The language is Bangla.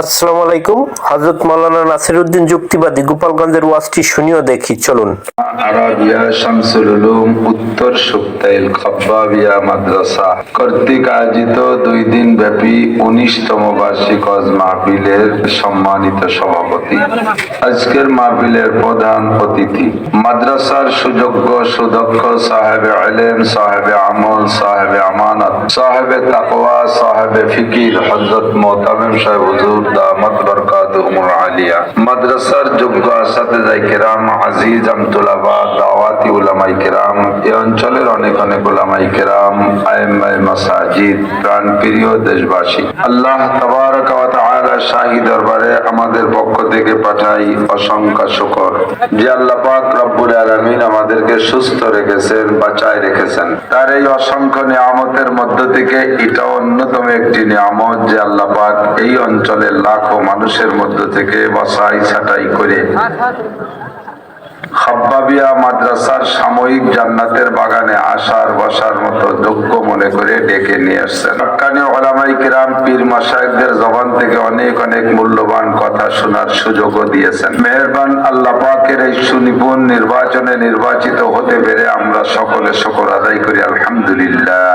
আসসালামু আলাইকুম। হযরত মাওলানা নাসিরউদ্দিন যুক্তিবাদী গোপালগঞ্জের ওয়াজটি শুনিও দেখি, চলুন। আরাবিয়া শামসুল উলুম উত্তর সুক্তাইল খাব্বাবিয়া মাদ্রাসা কর্তৃক আয়োজিত 2 দিন ব্যাপী 19তম বার্ষিক ওয়াজ মাহফিলের সম্মানিত সভাপতি, আজকের মাহফিলের প্রধান অতিথি, মাদ্রাসার সুযোগ্য সুদক্ষ সাহেবে ইলম, সাহেবে আমল, সাহেবে আমানত, সাহেবে তাকওয়া, সাহেবে ফিকির হযরত মুহতামিম সাহেব হুজুর দামাত বরকাতুহুমুল আলিয়া, মাদ্রাসার যোগ্য আসাতিজায়ে কেরাম, আজিজ আমতুলাবাদ, দাওয়াতি উলামায়ে কেরাম, এই অঞ্চলের অনেক অনেক উলামায়ে কেরাম, আইম্মায়ে মাসাজিদ, প্রাণপ্রিয় দেশবাসী, আল্লাহ তাবারক ওয়া তাআলা শাহী দরবারে আমাদের পক্ষ থেকে পাঠাই অসংখ্য শুকর যে আল্লাহ পাক রব্বুল আলামিন আমাদেরকে সুস্থ রেখেছেন, বাঁচায় রেখেছেন। তার এই অসংখ্য নিয়ামতের মধ্য থেকে এটা অন্যতম একটি নিয়ামত যে আল্লাহ পাক এই অঞ্চলের লাখো মানুষের মধ্য থেকে বাছাই ছাঁটাই করে খাব্বাবিয়া মাদ্রাসার সাময়িক জান্নাতের বাগানে আসার বসার মতো যোগ্য মনে করে ডেকে নিয়ে আসছেন। হক্কানি উলামায়ে কিরাম পীর মাশায়েখদের জবান থেকে অনেক অনেক মূল্যবান কথা শোনার সুযোগও দিয়েছেন। মেহেরবান আল্লাহ পাকের এই সুনিপুণ নির্বাচনে নির্বাচিত হতে পেরে আমরা সকলে শুকর আদায় করি আলহামদুলিল্লাহ।